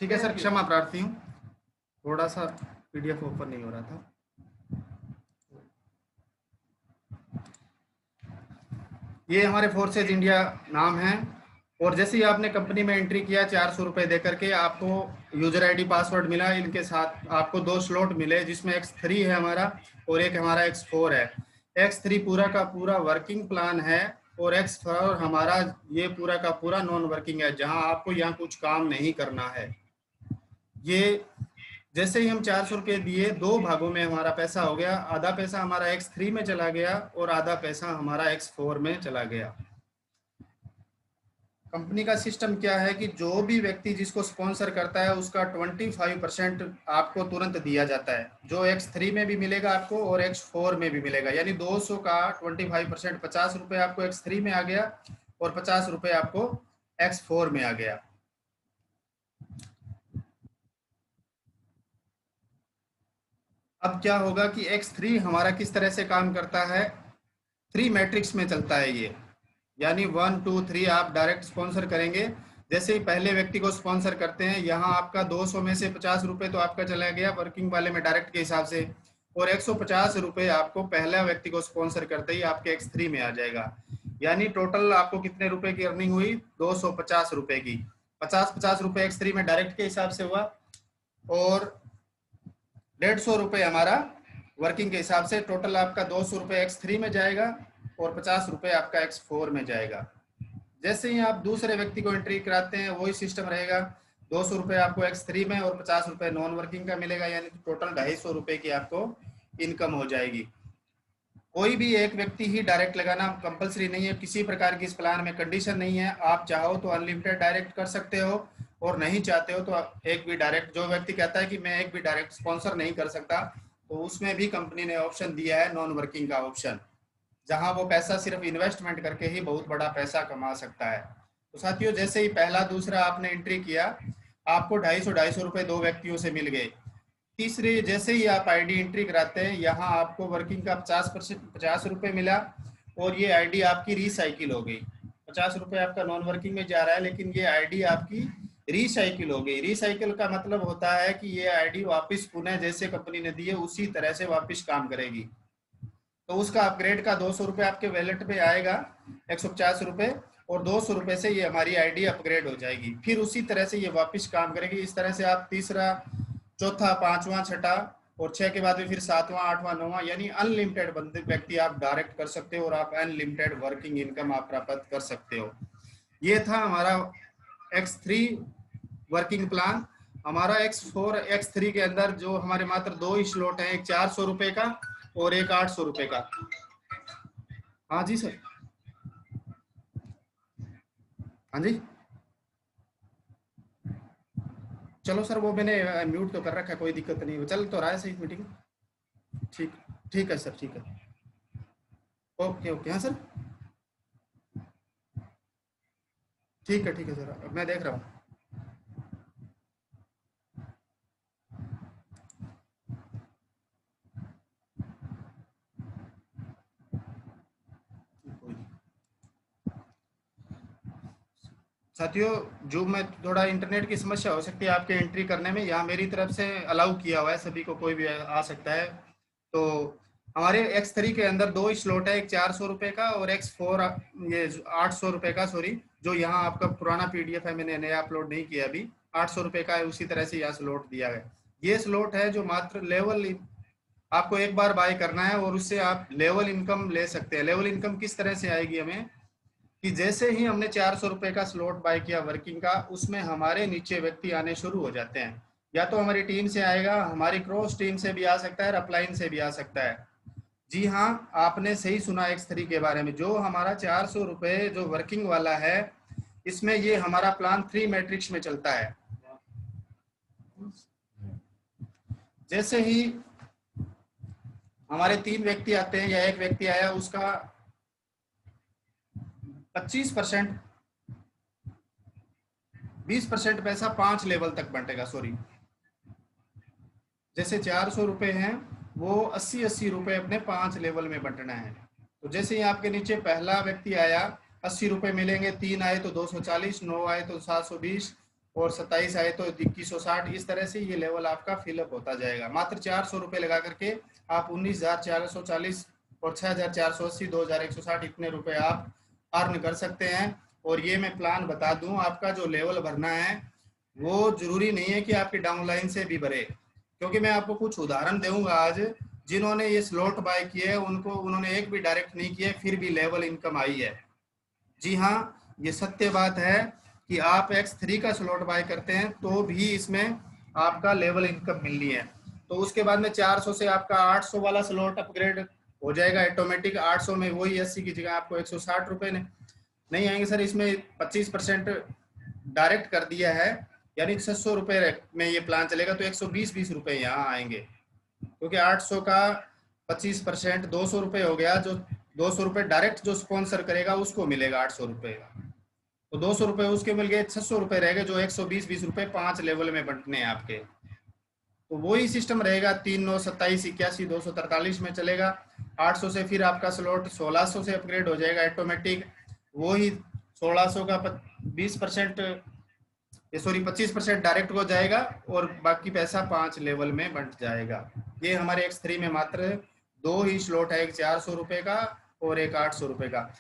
ठीक है सर, क्षमा प्रार्थी हूँ, थोड़ा सा पीडीएफ ओपन नहीं हो रहा था। ये हमारे फोर्सेज इंडिया नाम है, और जैसे ही आपने कंपनी में एंट्री किया 400 रुपये दे करके आपको यूजर आईडी पासवर्ड मिला, इनके साथ आपको 2 स्लॉट मिले जिसमें X3 है हमारा और एक हमारा X4 है। X3 पूरा का पूरा वर्किंग प्लान है और X4 हमारा ये पूरा का पूरा नॉन वर्किंग है, जहां आपको यहाँ कुछ काम नहीं करना है। ये जैसे ही हम 400 रुपये दिए, 2 भागों में हमारा पैसा हो गया, आधा पैसा हमारा X3 में चला गया और आधा पैसा हमारा X4 में चला गया। कंपनी का सिस्टम क्या है कि जो भी व्यक्ति जिसको स्पॉन्सर करता है उसका 25% आपको तुरंत दिया जाता है, जो X3 में भी मिलेगा आपको और X4 में भी मिलेगा, यानी 200 का 25%, 50 रुपये आपको X3 में आ गया और 50 रुपये आपको X4 में आ गया। अब क्या होगा कि X3 हमारा किस तरह से काम करता है, 3 मैट्रिक्स में चलता है ये, यानी 1 2 3 आप डायरेक्ट स्पॉन्सर करेंगे। जैसे ही पहले व्यक्ति को स्पॉन्सर करते हैं, यहाँ आपका 200 में से 50 रुपये तो आपका चला गया वर्किंग वाले में डायरेक्ट के हिसाब से, और 150 रुपये आपको पहला व्यक्ति को स्पॉन्सर करते ही आपके X3 में आ जाएगा। यानी टोटल आपको कितने रुपए की अर्निंग हुई, 250 रुपये की। 50 रुपये X3 में डायरेक्ट के हिसाब से हुआ और 150 रुपये हमारा वर्किंग के हिसाब से, टोटल आपका 200 रुपये X3 में जाएगा और 50 रुपये आपका X4 में जाएगा। जैसे ही आप दूसरे व्यक्ति को एंट्री कराते हैं वही सिस्टम रहेगा, 200 रुपये आपको X3 में और 50 रुपये नॉन वर्किंग का मिलेगा, यानी टोटल 250 रुपये की आपको इनकम हो जाएगी। कोई भी एक व्यक्ति ही डायरेक्ट लगाना कंपलसरी नहीं है, किसी प्रकार की इस प्लान में कंडीशन नहीं है। आप चाहो तो अनलिमिटेड डायरेक्ट कर सकते हो और नहीं चाहते हो तो एक भी डायरेक्ट, जो व्यक्ति कहता है कि मैं एक भी डायरेक्ट स्पॉन्सर नहीं कर सकता, तो उसमें भी कंपनी ने ऑप्शन दिया है नॉन वर्किंग का ऑप्शन, जहां वो पैसा सिर्फ इन्वेस्टमेंट करके ही बहुत बड़ा पैसा कमा सकता है। तो साथियों, जैसे ही पहला दूसरा आपने एंट्री किया, आपको 250 रुपये 2 व्यक्तियों से मिल गए। तीसरे जैसे ही आप आईडी एंट्री कराते हैं, यहाँ आपको वर्किंग का 50 रुपये मिला और ये आईडी आपकी रिसाइकिल हो गई। 50 रुपये आपका नॉन वर्किंग में जा रहा है, लेकिन ये आईडी आपकी रिसाइकिल हो गई। रिसाइकिल का मतलब होता है कि ये आईडी वापस पुनः जैसे कंपनी ने दी है उसी तरह से वापस काम करेगी। तो उसका अपग्रेड का 200 रुपये आपके वैलेट पे आएगा, 150 रुपये, और 200 रुपये से ये हमारी आईडी अपग्रेड हो जाएगी, फिर उसी तरह से ये वापस काम करेगी। इस तरह से आप तीसरा, चौथा, पांचवा, छठा और 6 के बाद में फिर 7वां, 8वां, 9वां, यानी अनलिमिटेड बंदे व्यक्ति आप डायरेक्ट कर सकते हो और आप अनलिमिटेड वर्किंग इनकम आप प्राप्त कर सकते हो। ये था हमारा X3 वर्किंग प्लान। हमारा X4 X3 के अंदर जो हमारे मात्र 2 ही स्लॉट हैं, एक 400 रुपये का और एक 800 रुपये का। हाँ जी सर, हाँ जी, चलो सर, वो मैंने म्यूट तो कर रखा है, कोई दिक्कत नहीं, चल तो रहा है सही मीटिंग। ठीक, ठीक है सर, ठीक है, ओके ओके, हाँ सर, ठीक है सर, मैं देख रहा हूँ। साथियों, जो मैं थोड़ा इंटरनेट की समस्या हो सकती है आपके एंट्री करने में, यहाँ मेरी तरफ से अलाउ किया हुआ है, सभी को कोई भी आ सकता है। तो हमारे X3 के अंदर 2 स्लॉट है, एक 400 रुपये का और X4 ये 800 रुपये का, सॉरी, जो यहाँ आपका पुराना PDF है, मैंने नया अपलोड नहीं किया अभी, 800 रुपये का है, उसी तरह से यहाँ स्लॉट दिया है। ये स्लॉट है जो मात्र लेवल आपको एक बार बाय करना है और उससे आप लेवल इनकम ले सकते हैं। लेवल इनकम किस तरह से आएगी हमें, कि जैसे ही हमने 400 रुपये का स्लॉट बाय किया वर्किंग का, उसमें हमारे नीचे व्यक्ति आने शुरू हो जाते हैं। या तो हमारी टीम से आएगा, हमारी क्रॉस टीम से भी आ सकता है, अपलाइन से भी आ सकता है। जी हाँ, आपने सही सुना X3 के बारे में। जो हमारा 400 रुपये जो वर्किंग वाला है, इसमें ये हमारा प्लान 3 मैट्रिक्स में चलता है। जैसे ही हमारे 3 व्यक्ति आते हैं या एक व्यक्ति आया, उसका 25%, 20% पैसा 5 लेवल तक बंटेगा, सॉरी, जैसे 400 रुपये हैं, वो 80 रुपये अपने 5 लेवल में बंटना है। तो जैसे ही आपके नीचे पहला व्यक्ति आया, 80 रुपये मिलेंगे, 3 आए तो 240, 9 आए तो 720 और 27 आए तो 2160, इस तरह से ये लेवल आपका फिलअप होता जाएगा। मात्र 400 रुपये लगा करके आप 19,440 और 6,480, 2,160 इतने रुपए आप अर्न कर सकते हैं। और ये मैं प्लान बता दूं, आपका जो लेवल भरना है वो जरूरी नहीं है कि आपकी डाउनलाइन से भी भरे, क्योंकि मैं आपको कुछ उदाहरण दूंगा आज जिन्होंने ये स्लॉट बाय किए हैं, उन्होंने एक भी डायरेक्ट नहीं किए फिर भी लेवल इनकम आई है। जी हाँ, ये सत्य बात है कि आप X3 का स्लॉट बाय करते हैं तो भी इसमें आपका लेवल इनकम मिलनी है। तो उसके बाद में 400 से आपका 800 वाला स्लॉट अपग्रेड हो जाएगा ऑटोमेटिक। 800 में वही 80 की जगह आपको 160 रुपये नहीं आएंगे सर, इसमें 25% डायरेक्ट कर दिया है, यानी 600 रुपये में ये प्लान चलेगा तो 120 रुपये यहाँ आएंगे, क्योंकि 800 का 25% 200 रुपये हो गया। जो 200 रुपये डायरेक्ट जो स्पॉन्सर करेगा उसको मिलेगा 800 रुपये का, तो 200 रुपये उसके मिल गए, 600 रुपये रह गए जो 120 रुपये 5 लेवल में बंटने हैं आपके। तो वही सिस्टम रहेगा, 3, 9, 27, 81, 243 में चलेगा। 800 से फिर आपका स्लॉट 1600 से अपग्रेड हो जाएगा ऑटोमेटिक, वही 1600 का 25% डायरेक्ट हो जाएगा और बाकी पैसा 5 लेवल में बंट जाएगा। ये हमारे X3 में मात्र 2 ही स्लॉट है, एक 400 रुपये का और एक 800 रुपये का।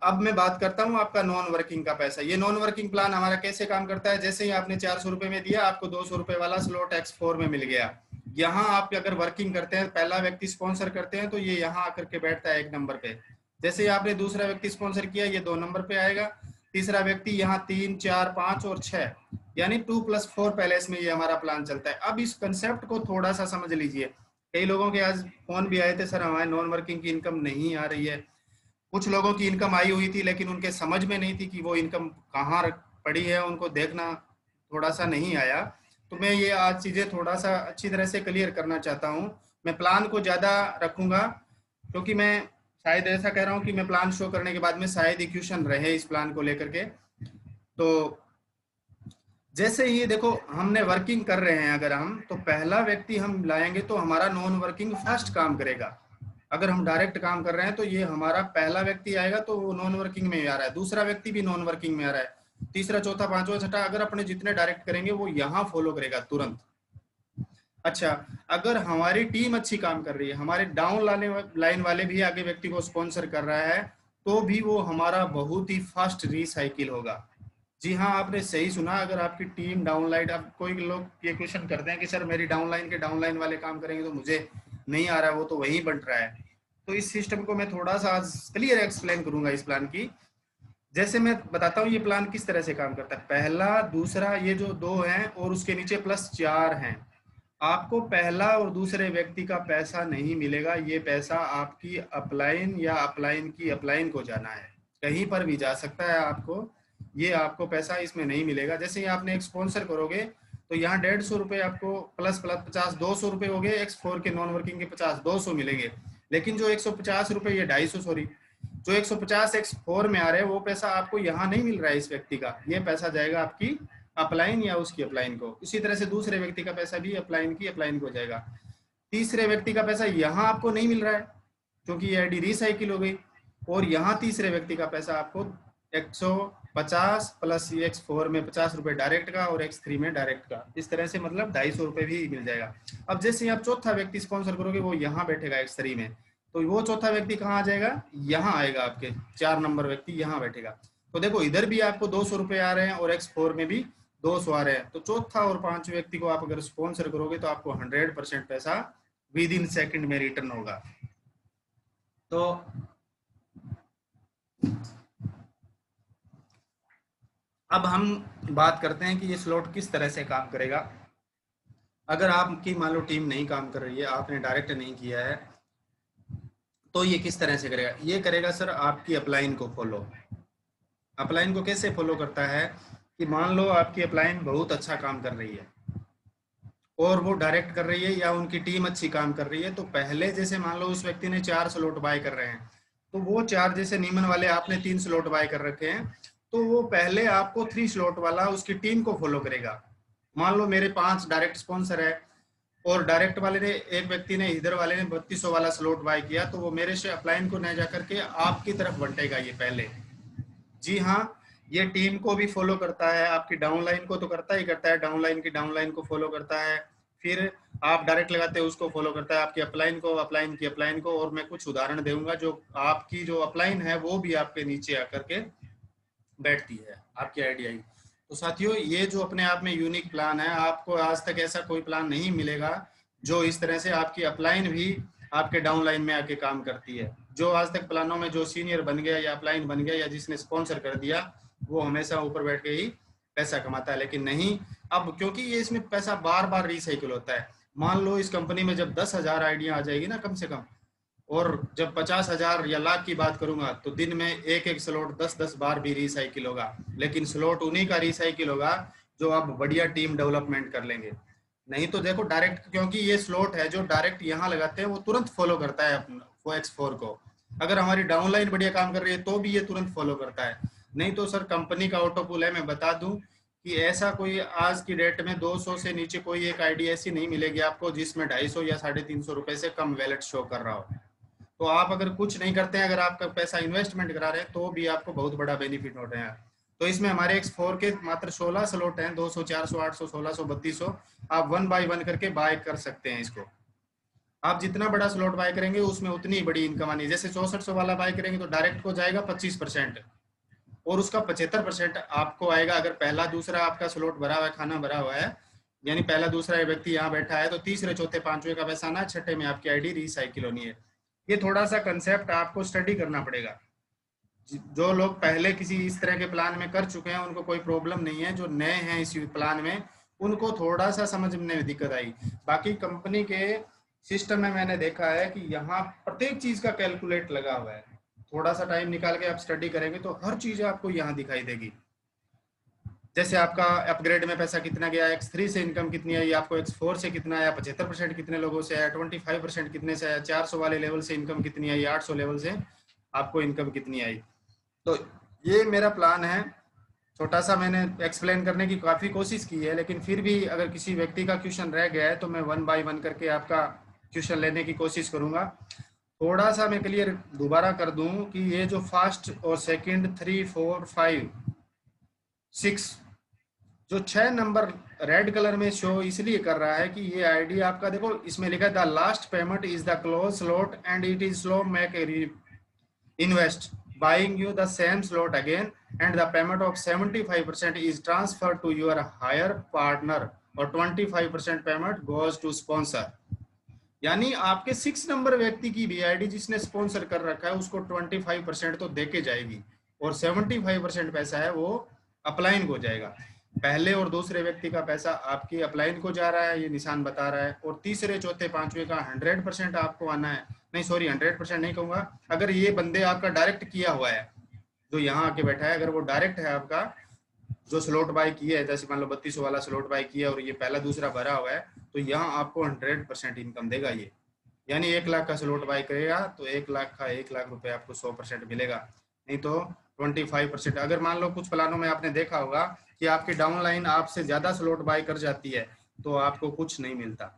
अब मैं बात करता हूँ आपका नॉन वर्किंग का पैसा। ये नॉन वर्किंग प्लान हमारा कैसे काम करता है, जैसे ही आपने 400 रुपये में दिया, आपको 200 रुपये वाला स्लॉट X4 में मिल गया। यहाँ आप अगर वर्किंग करते हैं, पहला व्यक्ति स्पॉन्सर करते हैं तो ये यहाँ आकर के बैठता है 1 नंबर पे। जैसे ही आपने दूसरा व्यक्ति स्पॉन्सर किया, ये 2 नंबर पे आएगा। तीसरा व्यक्ति यहाँ 3, 4, 5 और 6, यानी 2+4 पैलेस में ये हमारा प्लान चलता है। अब इस कंसेप्ट को थोड़ा सा समझ लीजिए। कई लोगों के आज फोन भी आए थे, सर हमारे नॉन वर्किंग की इनकम नहीं आ रही है। कुछ लोगों की इनकम आई हुई थी लेकिन उनके समझ में नहीं थी कि वो इनकम कहाँ पड़ी है, उनको देखना थोड़ा सा नहीं आया। तो मैं ये आज चीज़ें थोड़ा सा अच्छी तरह से क्लियर करना चाहता हूँ। मैं प्लान को ज़्यादा रखूँगा क्योंकि मैं शायद ऐसा कह रहा हूँ कि मैं प्लान शो करने के बाद में शायद ही क्वेश्चन रहे इस प्लान को लेकर के। तो जैसे ये देखो, हमने वर्किंग कर रहे हैं अगर हम, तो पहला व्यक्ति हम लाएंगे तो हमारा नॉन वर्किंग फर्स्ट काम करेगा। अगर हम डायरेक्ट काम कर रहे हैं तो ये हमारा पहला व्यक्ति आएगा तो वो नॉन वर्किंग में आ रहा है, दूसरा व्यक्ति भी नॉन वर्किंग में आ रहा है, तीसरा, चौथा, पांचवा, छठा, अगर अपने जितने डायरेक्ट करेंगे वो यहाँ फॉलो करेगा तुरंत। अच्छा, अगर हमारी टीम अच्छी काम कर रही है, हमारे डाउन लाइन वाले भी आगे व्यक्ति को स्पॉन्सर कर रहा है, तो भी वो हमारा बहुत ही फास्ट रिसाइकिल होगा। जी हाँ, आपने सही सुना। अगर आपकी टीम डाउनलाइन, अब कोई लोग ये क्वेश्चन करते हैं कि सर मेरी डाउनलाइन के डाउनलाइन वाले काम करेंगे तो मुझे नहीं आ रहा है, वो तो वहीं बंट रहा है। तो इस सिस्टम को मैं थोड़ा सा आज क्लियर एक्सप्लेन करूंगा इस प्लान की। जैसे मैं बताता हूँ ये प्लान किस तरह से काम करता है। पहला, दूसरा, ये जो 2 हैं और उसके नीचे +4 हैं, आपको पहला और दूसरे व्यक्ति का पैसा नहीं मिलेगा। ये पैसा आपकी अपलाइन या अपलाइन की अपलाइन को जाना है, कहीं पर भी जा सकता है आपको, ये आपको पैसा इसमें नहीं मिलेगा। जैसे ही आपने एक स्पॉन्सर करोगे तो यहाँ 150 रुपये आपको प्लस 50, 200 रुपये हो गए। X4 के नॉन वर्किंग के 50, 200 मिलेंगे। लेकिन जो 150 रुपये, ये 250, सॉरी, जो 150 X4 में आ रहे हैं वो पैसा आपको यहाँ नहीं मिल रहा है इस व्यक्ति का, ये पैसा जाएगा आपकी अपलाइन या उसकी अपलाइन को। इसी तरह से दूसरे व्यक्ति का पैसा भी अपलाइन की अपलाइन को जाएगा। तीसरे व्यक्ति का पैसा यहाँ आपको नहीं मिल रहा है क्योंकि ये आईडी रिसाइकिल हो गई, और यहाँ तीसरे व्यक्ति का पैसा आपको 150 प्लस X4 में 50 रुपये डायरेक्ट का और X3 में डायरेक्ट का, इस तरह से मतलब 250 रुपये भी मिल जाएगा। अब जैसे आप चौथा व्यक्ति स्पॉन्सर करोगे वो यहाँ बैठेगा X3 में, तो वो चौथा व्यक्ति कहाँ आ जाएगा, यहाँ आएगा, आपके 4 नंबर व्यक्ति यहाँ बैठेगा। तो देखो इधर भी आपको 200 रुपये आ रहे हैं और X4 में भी 200 आ रहे हैं। तो चौथा और 5 व्यक्ति को आप अगर स्पॉन्सर करोगे तो आपको 100% पैसा विद इन सेकेंड में रिटर्न होगा। तो अब हम बात करते हैं कि ये स्लॉट किस तरह से काम करेगा। अगर आपकी मान लो टीम नहीं काम कर रही है, आपने डायरेक्ट नहीं किया है, तो ये किस तरह से करेगा। ये करेगा सर आपकी अपलाइन को फॉलो। अपलाइन को कैसे फॉलो करता है कि मान लो आपकी अपलाइन बहुत अच्छा काम कर रही है और वो डायरेक्ट कर रही है या उनकी टीम अच्छी काम कर रही है, तो पहले जैसे मान लो उस व्यक्ति ने 4 स्लॉट बाय कर रहे हैं, तो वो 4, जैसे नीमन वाले आपने 3 स्लॉट बाय कर रखे हैं, तो वो पहले आपको 3 स्लॉट वाला उसकी टीम को फॉलो करेगा। मान लो मेरे 5 डायरेक्ट स्पॉन्सर है और डायरेक्ट वाले ने, एक व्यक्ति ने, इधर वाले ने 3200 वाला स्लॉट बाय किया, तो वो मेरे से अपलाइन को न जाकर के आपकी तरफ बंटेगा ये पहले। जी हाँ, ये टीम को भी फॉलो करता है, आपकी डाउनलाइन को तो करता ही करता है, डाउनलाइन की डाउनलाइन को फॉलो करता है, फिर आप डायरेक्ट लगाते हैं उसको फॉलो करता है, आपकी अपलाइन को, अपलाइन की अपलाइन को। और मैं कुछ उदाहरण दूंगा जो आपकी जो अपलाइन है वो भी आपके नीचे आकर के बैठती है आपकी आईडीआई। तो साथियों, ये जो अपने आप में यूनिक प्लान है, आपको आज तक ऐसा कोई प्लान नहीं मिलेगा जो इस तरह से आपकी अपलाइन भी आपके डाउनलाइन में आके काम करती है। जो आज तक प्लानों में जो सीनियर बन गया या अपलाइन बन गया या जिसने स्पॉन्सर कर दिया, वो हमेशा ऊपर बैठ के ही पैसा कमाता है। लेकिन नहीं, अब क्योंकि ये इसमें पैसा बार बार रिसाइकिल होता है। मान लो इस कंपनी में जब 10,000 आइडिया आ जाएगी ना कम से कम, और जब 50,000 या लाख की बात करूंगा, तो दिन में एक एक स्लॉट 10-10 बार भी रिसाइकिल होगा। लेकिन स्लॉट उन्हीं का रिसाइकिल होगा जो आप बढ़िया टीम डेवलपमेंट कर लेंगे। नहीं तो देखो डायरेक्ट, क्योंकि ये स्लॉट है जो डायरेक्ट यहाँ लगाते हैं वो तुरंत फॉलो करता है अपना X4 को। अगर हमारी डाउनलाइन बढ़िया काम कर रही है तो भी ये तुरंत फॉलो करता है। नहीं तो सर कंपनी का ऑटो पुल है। मैं बता दूं कि ऐसा कोई आज की डेट में 200 से नीचे कोई एक आईडी ऐसी नहीं मिलेगी आपको जिसमें 250 या 350 रुपए से कम वैलेट शो कर रहा हो। तो आप अगर कुछ नहीं करते हैं, अगर आपका पैसा इन्वेस्टमेंट करा रहे हैं, तो भी आपको बहुत बड़ा बेनिफिट हो रहे हैं। तो इसमें हमारे X4 के मात्र 16 स्लॉट हैं, 200, 400, 800, 1600, 3200। आप 1 बाय 1 करके बाय कर सकते हैं इसको। आप जितना बड़ा स्लॉट बाय करेंगे उसमें उतनी बड़ी इनकम आनी है। जैसे 6400 वाला बाय करेंगे तो डायरेक्ट को जाएगा 25%, और उसका 75% आपको आएगा अगर पहला दूसरा आपका स्लॉट भरा हुआ है, खाना भरा हुआ है, यानी पहला दूसरा व्यक्ति यहाँ बैठा है, तो तीसरे चौथे पांचवें का पैसा आना, छठे में आपकी आईडी रिसाइकिल होनी है। ये थोड़ा सा कंसेप्ट आपको स्टडी करना पड़ेगा। जो लोग पहले किसी इस तरह के प्लान में कर चुके हैं उनको कोई प्रॉब्लम नहीं है, जो नए हैं इस प्लान में उनको थोड़ा सा समझने में दिक्कत आई। बाकी कंपनी के सिस्टम में मैंने देखा है कि यहाँ प्रत्येक चीज का कैलकुलेट लगा हुआ है। थोड़ा सा टाइम निकाल के आप स्टडी करेंगे तो हर चीज आपको यहाँ दिखाई देगी। जैसे आपका अपग्रेड में पैसा कितना गया, X3 से इनकम कितनी आई, आपको X4 से कितना आया, 75% कितने लोगों से आया, 25% कितने से आया, 400 वाले लेवल से इनकम कितनी आई, 800 लेवल से आपको इनकम कितनी आई। तो ये मेरा प्लान है। छोटा सा मैंने एक्सप्लेन करने की काफ़ी कोशिश की है, लेकिन फिर भी अगर किसी व्यक्ति का क्वेश्चन रह गया है तो मैं 1 बाय 1 करके आपका क्वेश्चन लेने की कोशिश करूंगा। थोड़ा सा मैं क्लियर दोबारा कर दूं कि ये जो फर्स्ट और सेकंड 3, 4, 5, 6, जो 6 नंबर रेड कलर में शो इसलिए कर रहा है कि ये आईडी आपका, देखो इसमें लिखा है the last payment is the close slot and it is slow make invest buying you the same slot again and the payment of 75% is transferred to your higher partner और 25% पेमेंट goes to sponsor। यानी आपके 6 number व्यक्ति की भी ID जिसने sponsor कर रखा है उसको 25% तो देके जाएगी, और 75% पैसा है वो अपलाइन को जाएगा। पहले और दूसरे व्यक्ति का पैसा आपकी अपलाइन को जा रहा है, ये निशान बता रहा है, और तीसरे चौथे पांचवे का 100% आपको आना है। नहीं सॉरी, 100% नहीं कहूंगा, अगर ये बंदे आपका डायरेक्ट किया हुआ है, जो यहाँ आके बैठा है, अगर वो डायरेक्ट है आपका जो स्लॉट बाय किया है, जैसे मान लो 3200 वाला स्लॉट बाय किया और ये पहला दूसरा भरा हुआ है, तो यहाँ आपको 100% इनकम देगा ये। यानी 1 लाख का स्लॉट बाय करेगा तो 1 लाख का 1 लाख रुपए आपको 100% मिलेगा। नहीं तो 25%। अगर मान लो कुछ प्लानों में आपने देखा होगा कि आपकी डाउनलाइन आपसे ज्यादा स्लॉट बाय कर जाती है तो आपको कुछ नहीं मिलता।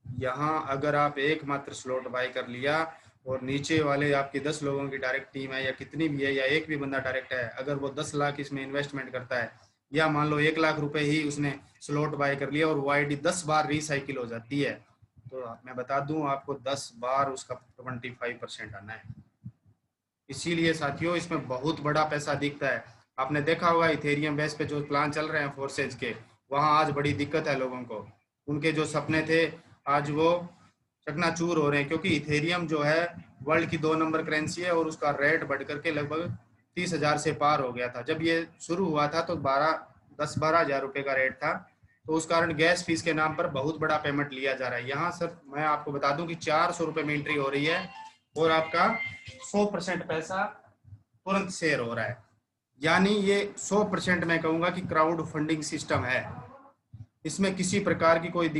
यहाँ अगर आप एकमात्र स्लॉट बाय कर लिया और नीचे वाले आपके 10 लोगों की डायरेक्ट टीम है या कितनी भी है, या एक भी बंदा डायरेक्ट है, अगर वो 10 लाख इसमें इन्वेस्टमेंट करता है, या मान लो 1 लाख रुपए ही उसने स्लॉट बाय कर लिया और वो आईडी 10 बार रिसाइकिल हो जाती है, तो मैं बता दूं आपको 10 बार उसका 25% आना है। इसीलिए साथियों इसमें बहुत बड़ा पैसा दिखता है। आपने देखा होगा इथेरियम बेस पे जो प्लान चल रहे हैं फोर्सेज के, वहाँ आज बड़ी दिक्कत है लोगों को। उनके जो सपने थे आज वो चकनाचूर हो रहे हैं, क्योंकि इथेरियम जो है वर्ल्ड की 2 नंबर करेंसी है और उसका रेट बढ़ करके लगभग 30,000 से पार हो गया था। जब ये शुरू हुआ था तो 10-12 हज़ार रुपये का रेट था, तो उस कारण गैस फीस के नाम पर बहुत बड़ा पेमेंट लिया जा रहा है। यहाँ सर मैं आपको बता दूं कि 400 रुपये में एंट्री हो रही है और आपका 100% पैसा तुरंत शेयर हो रहा है। यानी ये 100% मैं कहूँगा कि क्राउड फंडिंग सिस्टम है, इसमें किसी प्रकार की कोई